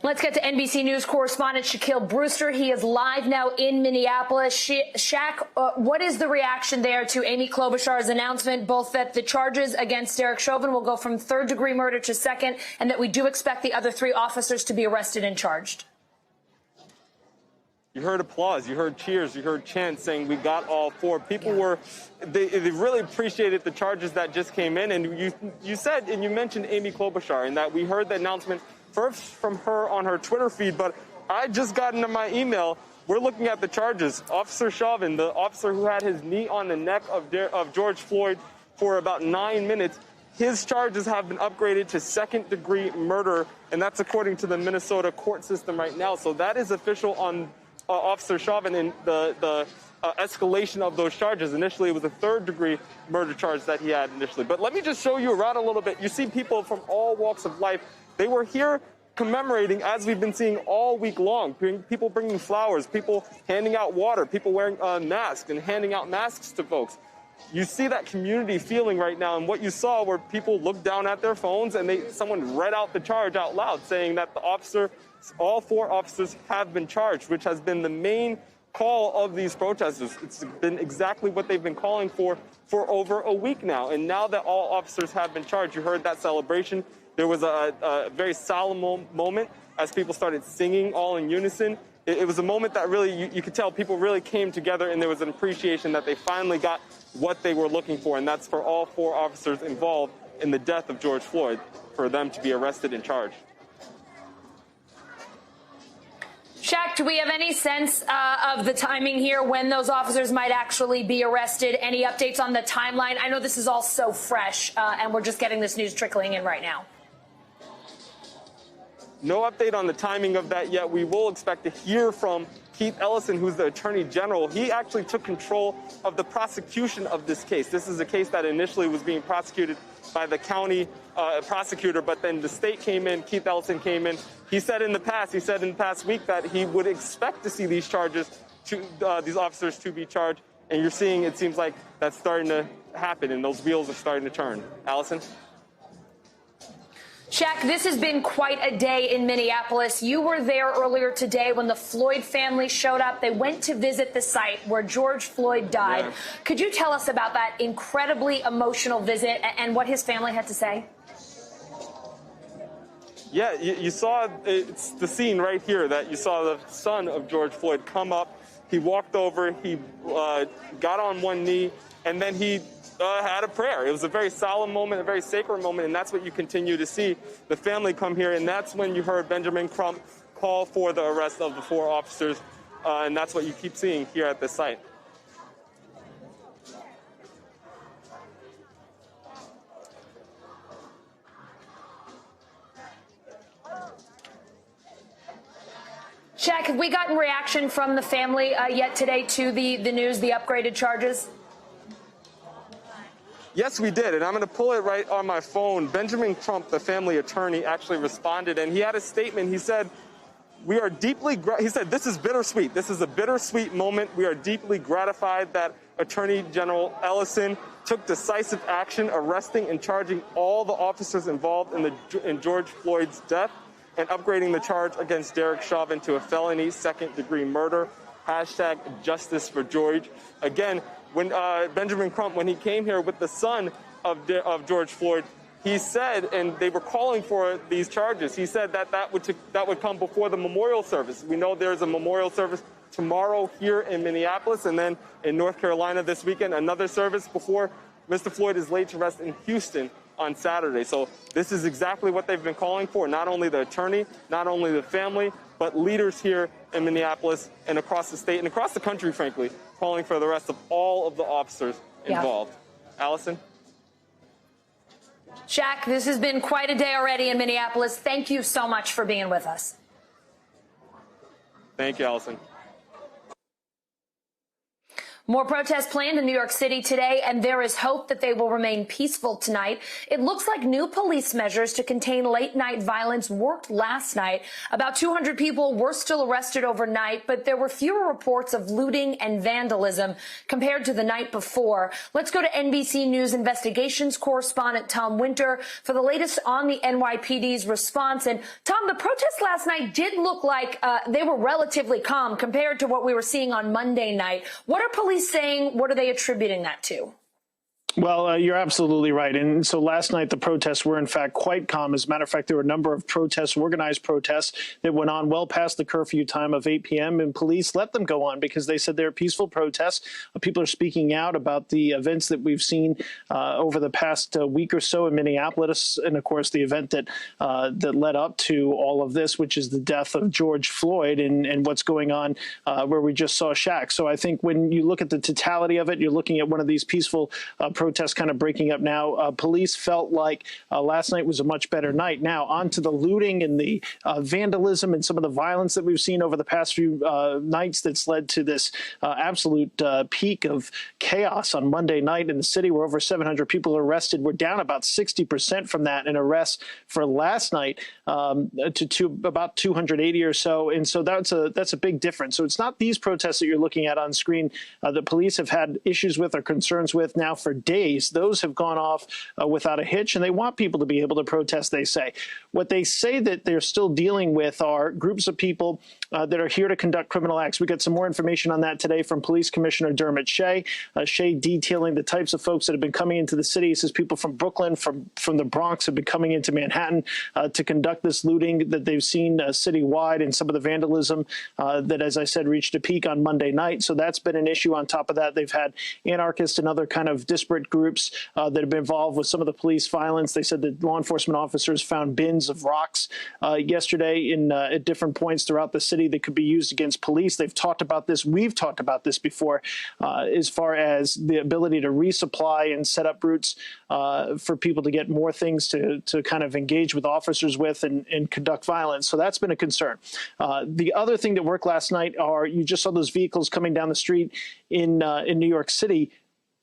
Let's get to NBC News correspondent Shaquille Brewster. He is live now in Minneapolis. Shaq, what is the reaction there to Amy Klobuchar's announcement, both that the charges against Derek Chauvin will go from third-degree murder to second, and that we do expect the other 3 officers to be arrested and charged? You heard applause, you heard cheers, you heard chants saying we got all 4. People they really appreciated the charges that just came in. And you said, and you mentioned Amy Klobuchar, and that we heard the announcement first from her on her Twitter feed, but I just got into my email. We're looking at the charges. Officer Chauvin, the officer who had his knee on the neck of George Floyd for about 9 minutes, his charges have been upgraded to second-degree murder, and that's according to the Minnesota court system right now. So that is official on Officer Chauvin and the escalation of those charges. Initially, it was a third-degree murder charge that he had initially. But let me just show you around a little bit. You see people from all walks of life. They were here commemorating, as we've been seeing all week long, people bringing flowers, people handing out water, people wearing masks and handing out masks to folks. You see that community feeling right now, and what you saw were people looked down at their phones and someone read out the charge out loud, saying that all 4 officers have been charged, which has been the main call of these protesters. It's been exactly what they've been calling for over a week now. And now that all officers have been charged, you heard that celebration. There was a very solemn moment as people started singing all in unison. It was a moment that really, you could tell people really came together, and there was an appreciation that they finally got what they were looking for, and that's for all 4 officers involved in the death of George Floyd, for them to be arrested and charged. Shaq, do we have any sense of the timing here, when those officers might actually be arrested? Any updates on the timeline? I know this is all so fresh, and we're just getting this news trickling in right now. No update on the timing of that yet. We will expect to hear from Keith Ellison, who's the Attorney General. He actually took control of the prosecution of this case. This is a case that initially was being prosecuted by the county prosecutor, but then the state came in, Keith Ellison came in. He said in the past week that he would expect to see these charges, these officers to be charged. And you're seeing, it seems like that's starting to happen, and those wheels are starting to turn. Allison? Shaq, this has been quite a day in Minneapolis. You were there earlier today when the Floyd family showed up. They went to visit the site where George Floyd died. Yeah. Could you tell us about that incredibly emotional visit and what his family had to say? Yeah, you saw, it's the scene right here that you saw the son of George Floyd come up. He walked over, he got on one knee, and then he had a prayer. It was a very solemn moment, a very sacred moment, and that's what you continue to see the family come here. And that's when you heard Benjamin Crump call for the arrest of the 4 officers, and that's what you keep seeing here at this site. Shaq, have we gotten reaction from the family yet today to the news, the upgraded charges? Yes, we did, and I'm going to pull it right on my phone. Benjamin Crump, the family attorney, actually responded, and he had a statement. He said, "We are deeply," he said, "This is bittersweet. This is a bittersweet moment. We are deeply gratified that Attorney General Ellison took decisive action, arresting and charging all the officers involved in George Floyd's death and upgrading the charge against Derek Chauvin to a felony second-degree murder. Hashtag justice for George." Again, when Benjamin Crump, when he came here with the son of George Floyd, he said, and they were calling for these charges, he said that would come before the memorial service. We know there's a memorial service tomorrow here in Minneapolis, and then in North Carolina this weekend, another service before Mr. Floyd is laid to rest in Houston on Saturday. So this is exactly what they've been calling for, not only the attorney, not only the family, but leaders here in Minneapolis and across the state and across the country, frankly, calling for the arrest of all of the officers involved. Yeah. Allison? Shaq, this has been quite a day already in Minneapolis. Thank you so much for being with us. Thank you, Allison. More protests planned in New York City today, and there is hope that they will remain peaceful tonight. It looks like new police measures to contain late-night violence worked last night. About 200 people were still arrested overnight, but there were fewer reports of looting and vandalism compared to the night before. Let's go to NBC News investigations correspondent Tom Winter for the latest on the NYPD's response. And Tom, the protests last night did look like they were relatively calm compared to what we were seeing on Monday night. What are police saying? What are they attributing that to? Well, you're absolutely right. And so last night, the protests were, in fact, quite calm. As a matter of fact, there were a number of protests, organized protests, that went on well past the curfew time of 8 p.m. And police let them go on because they said they're peaceful protests. People are speaking out about the events that we've seen over the past week or so in Minneapolis. And, of course, the event that led up to all of this, which is the death of George Floyd and what's going on where we just saw Shaq. So I think when you look at the totality of it, you're looking at one of these peaceful protests kind of breaking up now. Police felt like last night was a much better night. Now, on to the looting and the vandalism and some of the violence that we've seen over the past few nights that's led to this absolute peak of chaos on Monday night in the city where over 700 people are arrested. We're down about 60% from that in arrests for last night to about 280 or so. And so that's a big difference. So it's not these protests that you're looking at on screen that police have had issues with or concerns with now for days. Those have gone off without a hitch, and they want people to be able to protest, they say. What they say that they're still dealing with are groups of people that are here to conduct criminal acts. We got some more information on that today from Police Commissioner Dermot Shea. Shea detailing the types of folks that have been coming into the city. He says people from Brooklyn, from the Bronx have been coming into Manhattan to conduct this looting that they've seen citywide, and some of the vandalism that, as I said, reached a peak on Monday night. So that's been an issue. On top of that, they've had anarchists and other kind of disparate groups that have been involved with some of the police violence. They said that law enforcement officers found bins of rocks yesterday at different points throughout the city that could be used against police. They've talked about this. We've talked about this before as far as the ability to resupply and set up routes for people to get more things to kind of engage with officers with and conduct violence. So that's been a concern. The other thing that worked last night are you just saw those vehicles coming down the street in New York City.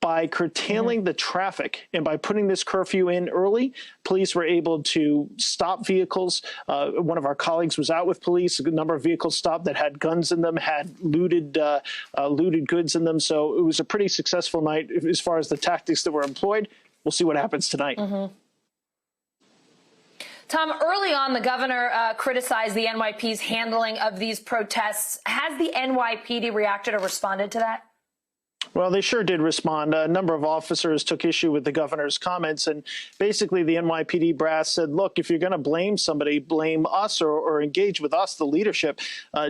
By curtailing the traffic and by putting this curfew in early, police were able to stop vehicles. One of our colleagues was out with police. A number of vehicles stopped that had guns in them, had looted goods in them. So it was a pretty successful night as far as the tactics that were employed. We'll see what happens tonight. Tom, early on, the governor criticized the NYP's handling of these protests. Has the NYPD reacted or responded to that? Well, they sure did respond. A number of officers took issue with the governor's comments, and basically the NYPD brass said, look, if you're going to blame somebody, blame us or engage with us, the leadership.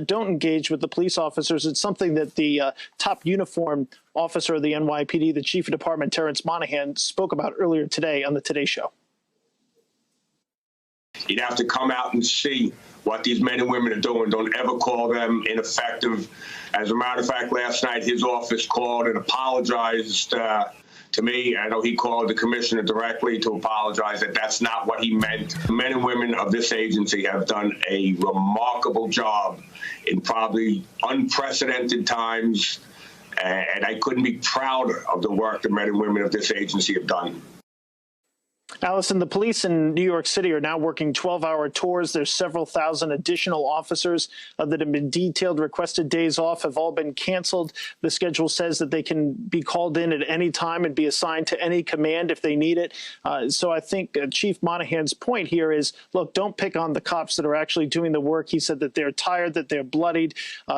Don't engage with the police officers. It's something that the top uniformed officer of the NYPD, the chief of department, Terrence Monahan, spoke about earlier today on the Today Show. You'd have to come out and see what these men and women are doing. Don't ever call them ineffective. As a matter of fact, last night his office called and apologized to me. I know he called the commissioner directly to apologize that that's not what he meant. The men and women of this agency have done a remarkable job in probably unprecedented times, and I couldn't be prouder of the work the men and women of this agency have done. Allison, the police in New York City are now working 12-hour tours. There's several thousand additional officers that have been detailed. Requested days off have all been canceled. The schedule says that they can be called in at any time and be assigned to any command if they need it. So I think Chief Monahan's point here is, look, don't pick on the cops that are actually doing the work. He said that they're tired, that they're bloodied.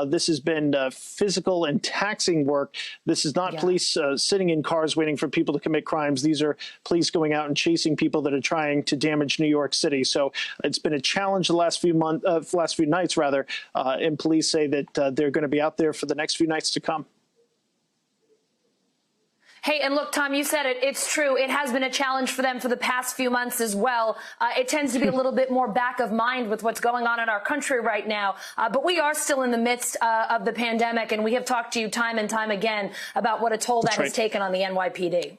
This has been physical and taxing work. This is not police sitting in cars waiting for people to commit crimes. These are police going out and chasing people that are trying to damage New York City. So it's been a challenge the last few nights, and police say that they're going to be out there for the next few nights to come. Hey, and look, Tom, you said it. It's true. It has been a challenge for them for the past few months as well. It tends to be a little bit more back of mind with what's going on in our country right now. But we are still in the midst of the pandemic, and we have talked to you time and time again about what a toll that has taken on the NYPD.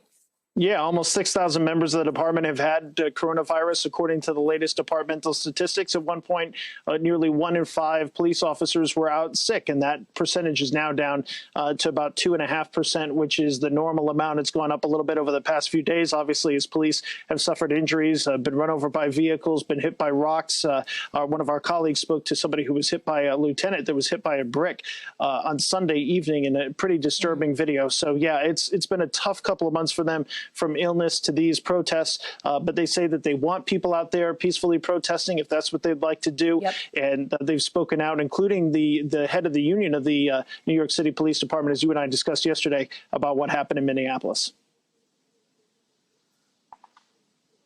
Yeah, almost 6,000 members of the department have had coronavirus, according to the latest departmental statistics. At one point, nearly 1 in 5 police officers were out sick, and that percentage is now down to about 2.5%, which is the normal amount. It's gone up a little bit over the past few days, obviously, as police have suffered injuries, been run over by vehicles, been hit by rocks. One of our colleagues spoke to somebody who was hit by a lieutenant that was hit by a brick on Sunday evening in a pretty disturbing video. So, yeah, it's been a tough couple of months for them, from illness to these protests, but they say that they want people out there peacefully protesting if that's what they'd like to do. Yep. And they've spoken out, including the head of the union of the New York City Police Department, as you and I discussed yesterday, about what happened in Minneapolis.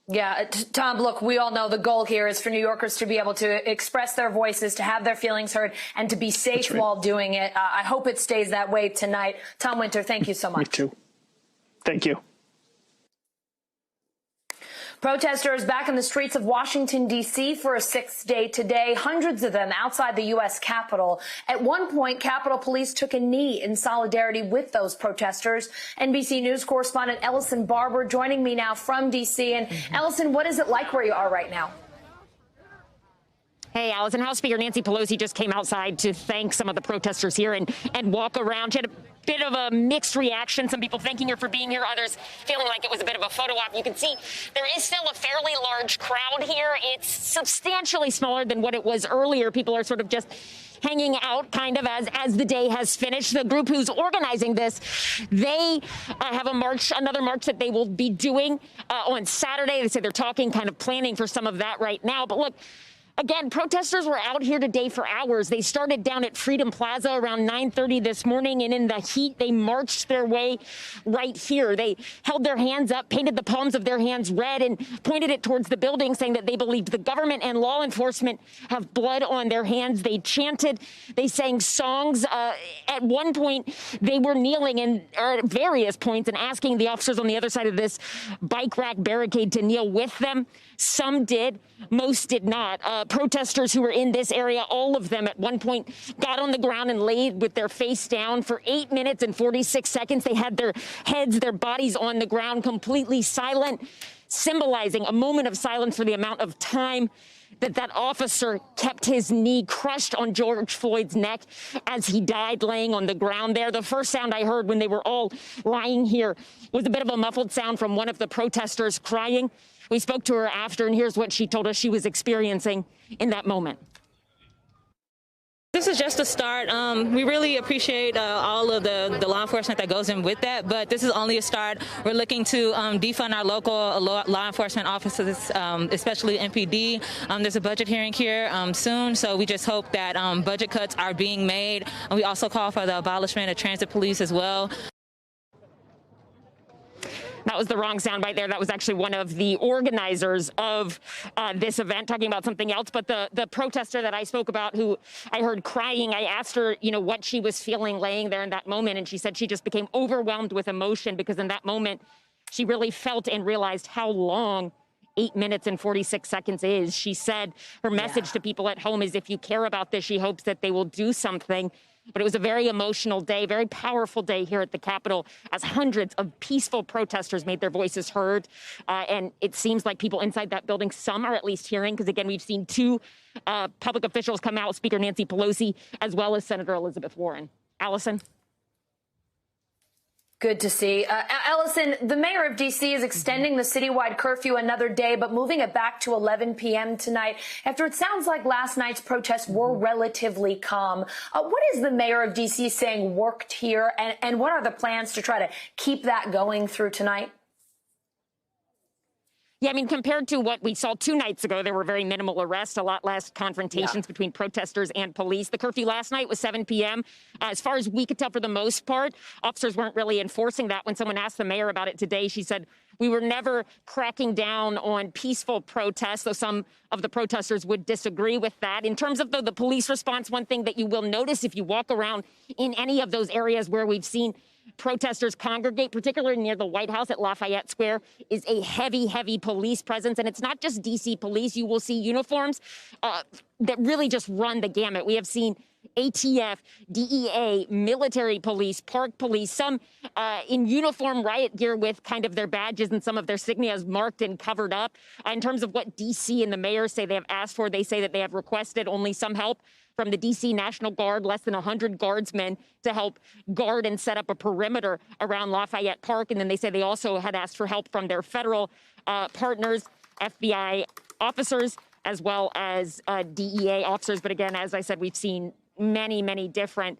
Yeah, Tom, look, we all know the goal here is for New Yorkers to be able to express their voices, to have their feelings heard, and to be safe while doing it. I hope it stays that way tonight. Tom Winter, thank you so much. Me too. Thank you. Protesters back in the streets of Washington, D.C. for a 6th day today, hundreds of them outside the U.S. Capitol. At one point, Capitol Police took a knee in solidarity with those protesters. NBC News correspondent Ellison Barber joining me now from D.C. And Ellison, what is it like where you are right now? Hey, Allison, House Speaker Nancy Pelosi just came outside to thank some of the protesters here and walk around. She had a bit of a mixed reaction. Some people thanking her for being here, others feeling like it was a bit of a photo op. You can see there is still a fairly large crowd here. It's substantially smaller than what it was earlier. People are sort of just hanging out kind of as the day has finished. The group who's organizing this, they have a march, another march that they will be doing on Saturday. They say they're talking, kind of planning for some of that right now. But look, again, protesters were out here today for hours. They started down at Freedom Plaza around 9:30 this morning, and in the heat, they marched their way right here. They held their hands up, painted the palms of their hands red, and pointed it towards the building, saying that they believed the government and law enforcement have blood on their hands. They chanted, they sang songs. At one point, they were kneeling at various points and asking the officers on the other side of this bike rack barricade to kneel with them. Some did, most did not. Protesters who were in this area, all of them at one point got on the ground and laid with their face down for 8 minutes and 46 seconds. They had their heads, their bodies on the ground, completely silent, symbolizing a moment of silence for the amount of time that officer kept his knee crushed on George Floyd's neck as he died laying on the ground there. The first sound I heard when they were all lying here was a bit of a muffled sound from one of the protesters crying. We spoke to her after, and here's what she told us she was experiencing in that moment. This is just a start. We really appreciate all of the law enforcement that goes in with that, but this is only a start. We're looking to defund our local law enforcement offices, especially MPD. There's a budget hearing here soon, so we just hope that budget cuts are being made. And we also call for the abolishment of transit police as well. That was the wrong soundbite there. That was actually one of the organizers of this event talking about something else. But the protester that I spoke about, who I heard crying, I asked her, what she was feeling laying there in that moment. And she said she just became overwhelmed with emotion because in that moment, she really felt and realized how long 8 minutes and 46 seconds is. She said her message to people at home is if you care about this, she hopes that they will do something. But it was a very emotional day, very powerful day here at the Capitol as hundreds of peaceful protesters made their voices heard. And it seems like people inside that building, some are at least hearing, because again, we've seen 2 public officials come out, Speaker Nancy Pelosi, as well as Senator Elizabeth Warren. Allison? Good to see. Ellison, the mayor of D.C. is extending the citywide curfew another day, but moving it back to 11 p.m. tonight after it sounds like last night's protests were relatively calm. What is the mayor of D.C. saying worked here, and what are the plans to try to keep that going through tonight? Yeah, I mean, compared to what we saw 2 nights ago, there were very minimal arrests, a lot less confrontations between protesters and police. The curfew last night was 7 p.m. As far as we could tell, for the most part, officers weren't really enforcing that. When someone asked the mayor about it today, she said, we were never cracking down on peaceful protests, though some of the protesters would disagree with that. In terms of the police response, one thing that you will notice if you walk around in any of those areas where we've seen protesters congregate, particularly near the White House at Lafayette Square, is a heavy, heavy police presence. And it's not just D.C. police. You will see uniforms that really just run the gamut. We have seen ATF, DEA, military police, park police, some in uniform riot gear with kind of their badges and some of their insignias marked and covered up. In terms of what D.C. and the mayor say they have asked for, they say that they have requested only some help from the D.C. National Guard, less than 100 guardsmen to help guard and set up a perimeter around Lafayette Park. And then they say they also had asked for help from their federal partners, FBI officers, as well as DEA officers. But again, as I said, we've seen many different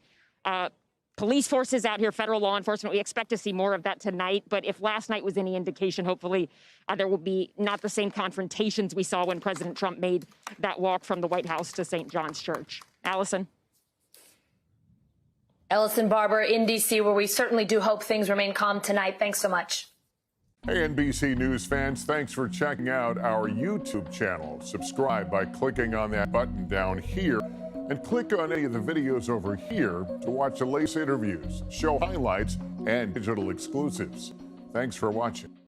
police forces out here, federal law enforcement. We expect to see more of that tonight. But if last night was any indication, hopefully there will be not the same confrontations we saw when President Trump made that walk from the White House to St. John's Church. Allison. Ellison Barber in D.C., where we certainly do hope things remain calm tonight. Thanks so much. Hey, NBC News fans, thanks for checking out our YouTube channel. Subscribe by clicking on that button down here and click on any of the videos over here to watch the latest interviews, show highlights, and digital exclusives. Thanks for watching.